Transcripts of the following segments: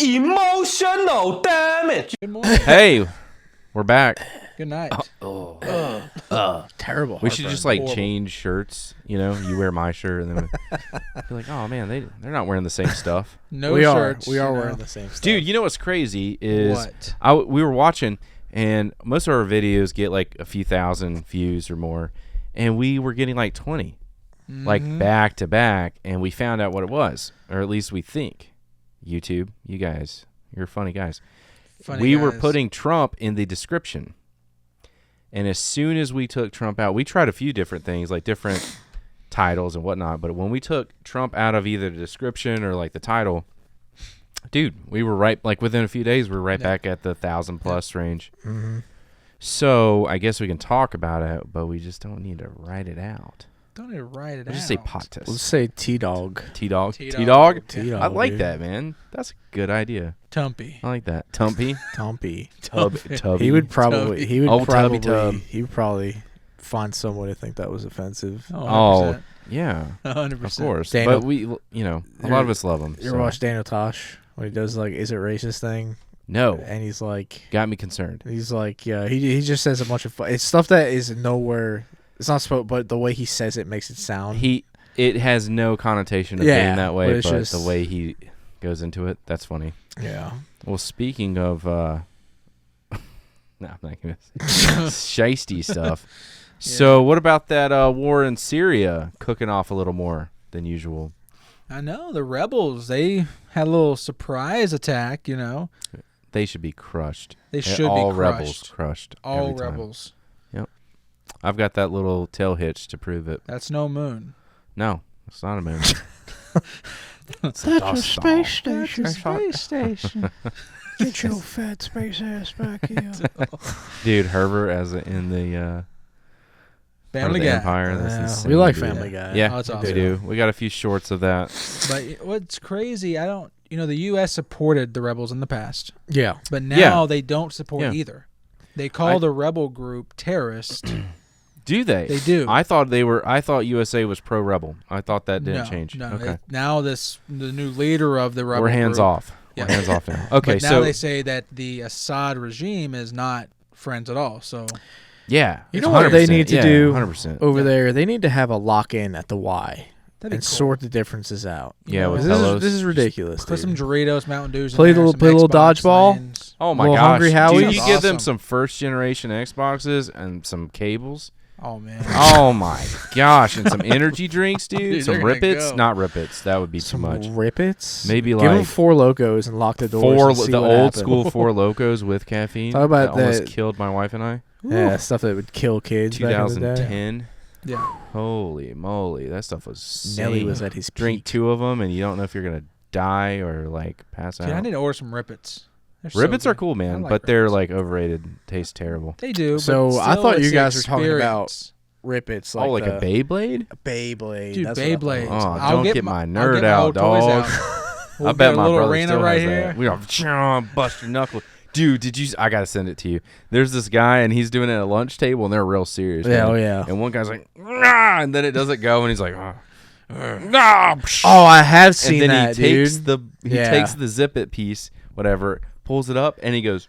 Emotional damage. Good morning. Hey, we're back. Good night. Terrible. We should just like Horrible. change shirts. You know, you wear my shirt, and then be like, oh man, they're not wearing the same stuff. No we shirts. We are you know. wearing the same stuff. Dude, you know what's crazy is What? we were watching, and most of our videos get like a few thousand views or more, and we were getting like 20, like back to back, and we found out what it was, or at least we think. YouTube, you guys, you're funny guys. Funny we were guys. putting Trump in the description. And as soon as we took Trump out, we tried a few different things, like different titles and whatnot. But when we took Trump out of either the description or like the title, dude, we were right, like within a few days, we were right back at the 1,000+ range. Mm-hmm. So I guess we can talk about it, but we just don't need to write it out. Don't even write it We'll out. just say pot test. Let's say T-Dog. T-Dog. T-Dog. T-Dog? T-Dog, I like dude. that, man. That's a good idea. Tumpy. I like that. Tumpy. Tumpy. Tubby. He would probably. Tubby. He would Oh, probably. Tubby Tub. He would probably find some way to think that was offensive. Oh, yeah. 100%. Of course. Daniel- But we, you know, a lot of us love him. You ever watch Daniel Tosh when he does like "Is it racist" thing? No. And he's like, Got me concerned. yeah. He just says a bunch of it's stuff that is nowhere. It's not supposed, but the way he says it makes it sound. It has no connotation of Yeah, being that way, but but it's just- the way he goes into it, that's funny. Yeah. Well, speaking of, no, I'm not going to say shiesty stuff. So what about that war in Syria cooking off a little more than usual? I know. The rebels, they had a little surprise attack, you know. They should be crushed. They should all be rebels crushed. crushed. All every time. rebels. I've got that little tail hitch to prove it. That's no moon. No, it's not a moon. That's a space station. Space station. Get your fat space ass back here. Dude, Herbert in the Family the Guy. Empire. That's insane, we like dude. Family Guy. Yeah, Oh, that's we awesome. do. We got a few shorts of that. But what's crazy, the U.S. supported the rebels in the past, Yeah. but now they don't support Yeah. either. They call the rebel group terrorist. Do they? They do. I thought USA was pro-rebel. I thought that didn't No, change. No, Okay. now the new leader of the rebel We're hands group, off. Yeah. We're hands off now. Okay, But now so they say that the Assad regime is not friends at all. So yeah, You know what they 100%, need to yeah, do 100%. over there? They need to have a lock-in at the Y that'd be and cool. sort the differences out. Yeah, know, with This Hellos. is ridiculous. Put some dude. Doritos, Mountain Dews. Play in there, a little- some play a little Xbox dodgeball. lanes. Oh my Little gosh, Hungry dude! Howie's. You give them Awesome. some first generation Xboxes and some cables. Oh man. Oh my gosh, and some energy drinks, dude. Dude, some they're gonna Rippets, go. not Rippets. That would be Some too much. Rippets. Maybe give them like 4 Locos and lock the doors. and see the what old happens. school 4 Locos with caffeine. Talk about that almost that- killed my wife and I. Yeah, stuff that would kill kids. Back in the day. 2010. Yeah. Holy moly, that stuff was Nelly insane. was at his Drink peak. 2 of them and you don't know if you're gonna die or like pass Dude, out. I need to order some Rippets. They're so Ribbits are good. cool, man, I like but they're Rippets. like overrated. Taste terrible. They do. So, but I still, thought you it's the guys were talking about experience. Rippets. Like, like a Beyblade? Beyblade. Dude, That's what I thought Beyblades. it was. Oh, I'll don't get get my- my I'll nerd get my out, old toys dog. out. We'll I get bet a my little brother arena still right has here. that. We don't bust your knuckle. Dude, did you? I gotta send it to you. There's this guy and he's doing it at a lunch table and they're real serious. Yeah, man. oh yeah. And one guy's like, nah, and then it doesn't go and he's like, nah. Oh, I have seen And then that, he takes dude. he takes the zip it piece, whatever, pulls it up, and he goes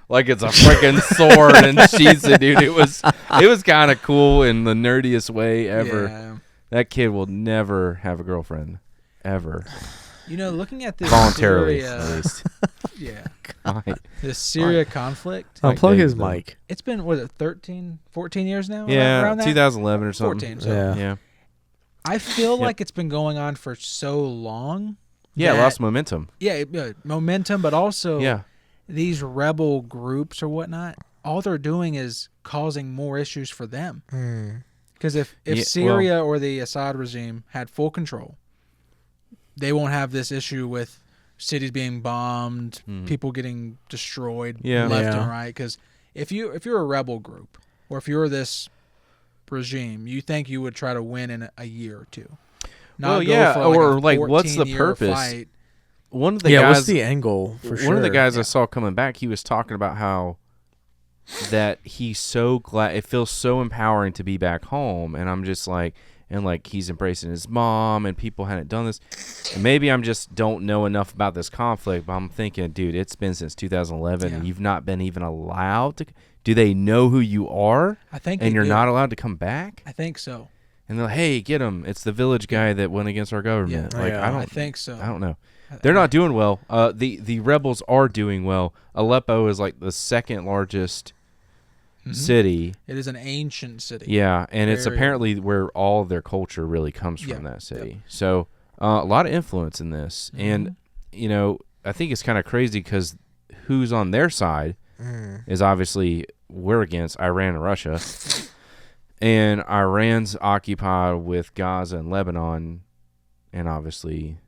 like it's a freaking sword and sheathes it, dude. It was kind of cool in the nerdiest way ever. Yeah. That kid will never have a girlfriend, ever, You know, looking at this voluntarily Syria, at least. yeah, Right. this Syria conflict. Unplug his David, mic. It's been, what is it, 13, 14 years now? Yeah, around that? 2011 or something. 14. So Yeah. Yeah, I feel Yep. like it's been going on for so long. yeah, that- lost momentum. Yeah, momentum, but also Yeah, these rebel groups or whatnot, all they're doing is causing more issues for them. Because if Yeah, Syria or the Assad regime had full control, they won't have this issue with cities being bombed, people getting destroyed Yeah. left Yeah. and right. Because if you're a rebel group or if you're this regime, you think you would try to win in a year or two. Well, Not go yeah, for or, a like, what's the 14-year purpose? Fight. one of the Yeah, guys. what's the end goal for sure? One of the guys I Yeah. saw coming back, he was talking about how that he's so glad, it feels so empowering to be back home, and I'm just like, and like he's embracing his mom, and people hadn't done this. And maybe I'm just don't know enough about this conflict, but I'm thinking, dude, it's been since 2011, and you've not been even allowed to. Do they know who you are? I think. And you're not allowed to come back? I think so. And they're like, hey, get him. It's the village guy that went against our government. Yeah. Like, I think so. I don't know. They're not doing well. The rebels are doing well. Aleppo is like the second largest city. It is an ancient city. Yeah, and it's apparently where all their culture really comes from, that city. Yep. So a lot of influence in this. And, you know, I think it's kind of crazy because who's on their side is obviously we're against Iran and Russia. And Iran's occupied with Gaza and Lebanon and obviously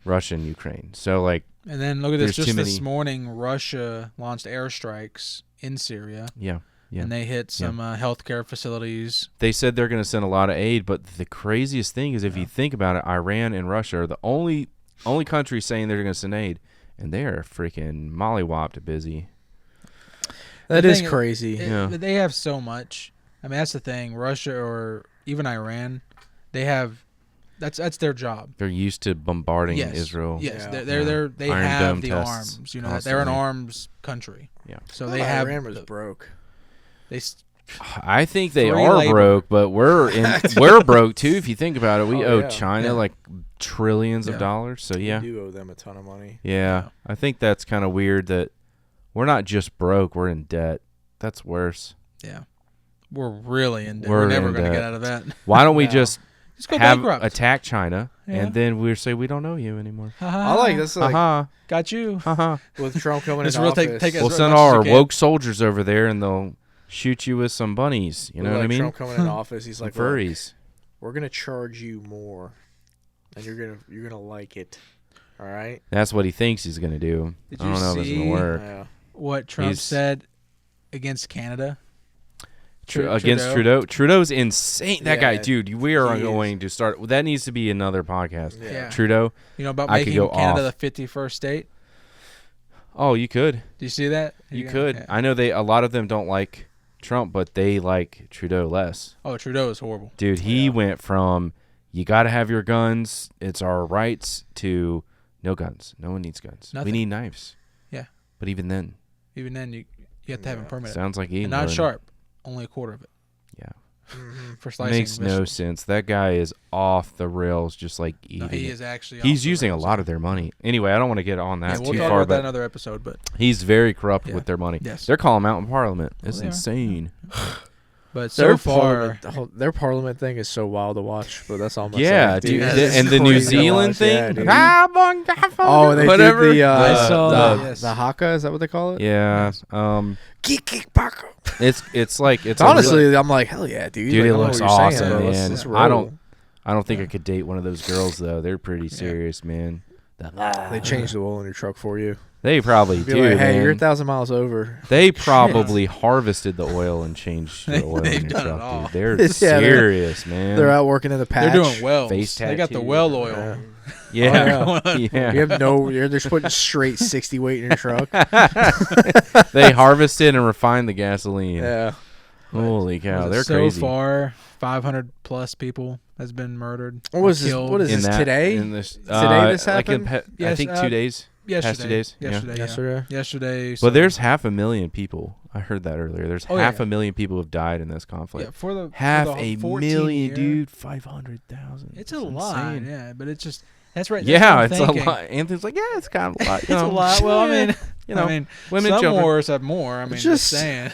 Russia and Ukraine. So, like, and then look at this. Just this morning, Russia launched airstrikes in Syria. Yeah. And they hit some healthcare facilities. They said they're going to send a lot of aid, but the craziest thing is if you think about it, Iran and Russia are the only countries saying they're going to send aid, and they are freaking mollywopped busy. That is crazy. They have so much. I mean, that's the thing. Russia or even Iran, they have. That's their job. They're used to bombarding Israel. Yes, they have the arms. You know, they're an arms country. Yeah. So they have. Iran was broke. I think they are broke, but we're broke too. If you think about it, we owe China like trillions of dollars. So we do owe them a ton of money. Yeah, I think that's kind of weird that we're not just broke; we're in debt. That's worse. Yeah, we're really in debt. We're never going to get out of that. Why don't we just go bankrupt. Attack China and then we say we don't owe you anymore? I like this. Like, got you. With Trump coming in office, we'll send all our woke soldiers over there, and they'll shoot you with some bunnies. You know what I mean? Trump coming in office, he's like, furries. We're gonna charge you more, and you're gonna like it. All right. That's what he thinks he's gonna do. I don't know if it's gonna work. What Trump said against Canada? Against Trudeau. Trudeau's insane. That guy, dude. We are going to start. That needs to be another podcast. Yeah. Trudeau. You know about making Canada the 51st state? Oh, you could. Do you see that? You could. Yeah. I know a lot of them don't like Trump, but they like Trudeau less. Oh, Trudeau is horrible. Dude, he went from you got to have your guns, it's our rights, to no guns. No one needs guns. Nothing. We need knives. Yeah. But even then you have to have them permitted. Sounds like England. And not sharp. Only a quarter of it. Yeah. For slicing. Makes no sense. That guy is off the rails, just like eating. No, he is actually. He's using a lot of their money. Anyway, I don't want to get on that we'll too talk far. About that another episode, but he's very corrupt with their money. Yes. They're calling him out in Parliament. It's insane. But so far, their Parliament thing is so wild to watch. But that's all. Yeah, dude. And the New Zealand thing. Oh, they whatever. did I saw the haka. Is that what they call it? Yeah. It's honestly, I'm like, hell yeah, dude. Dude, like, it looks awesome, man. Let's I don't think I could date one of those girls though. They're pretty serious, man. They change the oil in your truck for you. They probably do. Like, hey, man. you're 1,000 miles over. They probably harvested the oil and changed the oil in your truck, dude. They're serious, man. They're out working in the patch. They're doing wells. They got the well oil. Yeah. Yeah. You have they're just putting straight 60 weight in your truck. They harvested and refined the gasoline. Yeah. Holy cow, they're crazy. So far, 500 plus people has been murdered. What is this today? Today this happened? I think 2 days. Yesterday. Past 2 days. Yesterday. But there's 500,000 people. I heard that earlier. There's 500,000 people have died in this conflict. Yeah, for the 500,000, dude. 500,000. It's a lot. Yeah, but it's just that's right. Yeah, it's a lot. Anthony's like, yeah, it's kind of a lot. It's a lot. Well, I mean, women, some children. wars have more. I mean, just saying.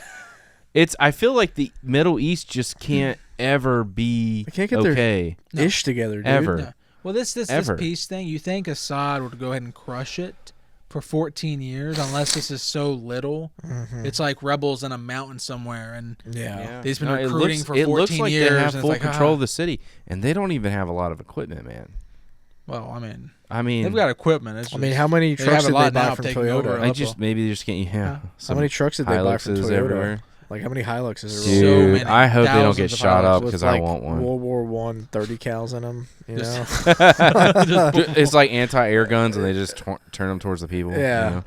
I feel like the Middle East just can't ever be they can't get their ish together, dude. Ever. No. Well, this peace thing, you think Assad would go ahead and crush it for 14 years unless this is so little. Mm-hmm. It's like rebels in a mountain somewhere, and they've been recruiting for 14 years. It looks like they have full control of the city, and they don't even have a lot of equipment, man. Well, I mean, they've got equipment. It's just, how many trucks did they buy from Toyota? Maybe they just can't. Yeah. How many trucks did they buy from Toyota? Everywhere. Like, how many Hiluxes? Dude, so I hope they don't get shot up because I want one. World War I 30 cals in them, you know? It's like anti-air guns, and they just turn them towards the people. Yeah. You know?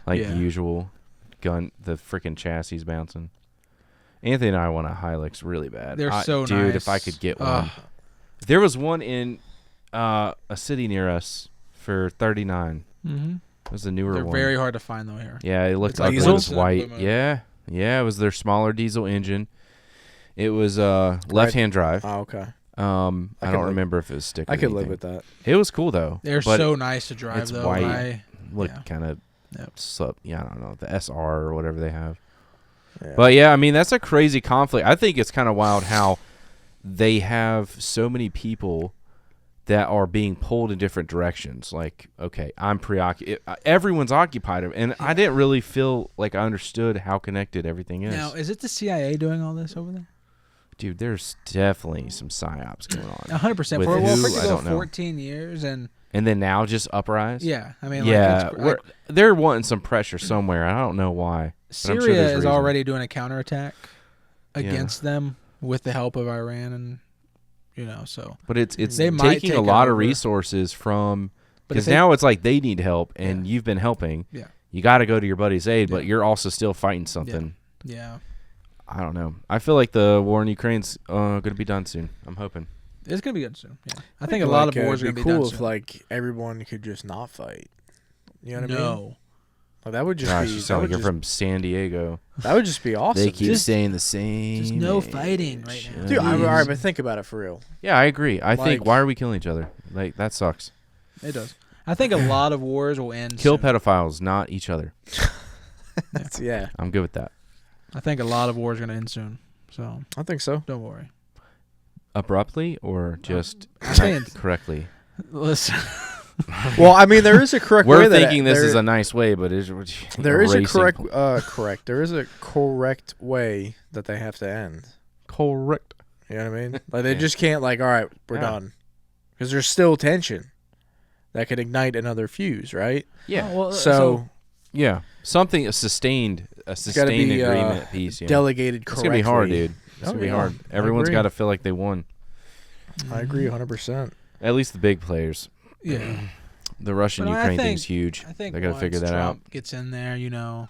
Like usual gun, the freaking chassis bouncing. Anthony and I want a Hilux really bad. They're so nice. Dude, if I could get one. There was one in a city near us for $39. Mm-hmm. It was a newer They're one. very hard to find though here. Yeah, it looked like ugly. It was white. Yeah, it was their smaller diesel engine. It was left-hand drive. Oh, okay. I don't remember if it was stick. I could live with that. It was cool though. They're so nice to drive it's though. white. Look kind of I don't know, the SR or whatever they have. Yeah. But yeah, I mean that's a crazy conflict. I think it's kind of wild how they have so many people that are being pulled in different directions. Like, okay, I'm preoccupied. Everyone's occupied, and I didn't really feel like I understood how connected everything is. Now, is it the CIA doing all this over there? Dude, there's definitely some psyops going on. 100%. For I don't know. 14 years and then now just Uprise. Yeah, I mean, they're wanting some pressure somewhere. I don't know why. Syria is already doing a counterattack against them with the help of Iran, and so. But it's taking a lot of resources from because now it's like they need help, and you've been helping. Yeah, you got to go to your buddy's aid, but you're also still fighting something. Yeah. I don't know. I feel like the war in Ukraine's going to be done soon. I'm hoping. It's going to be done soon. Yeah. I think a lot of wars are going to be done soon. If like everyone could just not fight. You know what I mean? No. Like, that would just be. You sound like you're from San Diego. That would just be awesome. They keep saying the same. Just no fighting right now. Dude, all right, but think about it for real. Yeah, I agree. I think why are we killing each other? Like that sucks. It does. I think a lot of wars will end. Kill pedophiles, not each other. Yeah. I'm good with that. I think a lot of wars are going to end soon. So I think so. Don't worry. Abruptly or just correctly? Listen. Well, I mean, there is a correct way. We're thinking this is a nice way, but there is a correct. There is a correct way that they have to end. Correct. You know what I mean? Like they just can't all right, we're done, because there's still tension that could ignite another fuse, right? Yeah. Oh, well, so yeah, something a sustained agreement piece. Delegated correctly. It's gonna be hard, dude. It's gonna be hard. Everyone's got to feel like they won. I agree 100%. At least the big players. Yeah. The Russian-Ukraine thing's huge. I think they got to figure that Trump out. Gets in there, and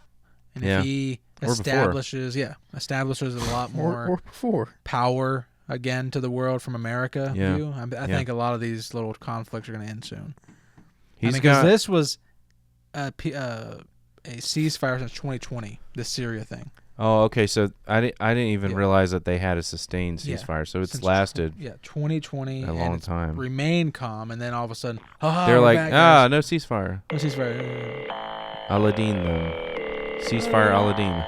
if he establishes a lot more power again to the world from America view, I think a lot of these little conflicts are going to end soon. Because this was a ceasefire since 2020, the Syria thing. Oh, okay. So I didn't even realize that they had a sustained ceasefire. So it's lasted 2020 a long time. Remained calm, and then all of a sudden, they're like, no ceasefire. No ceasefire. Aladdin, though. Ceasefire Aladdin.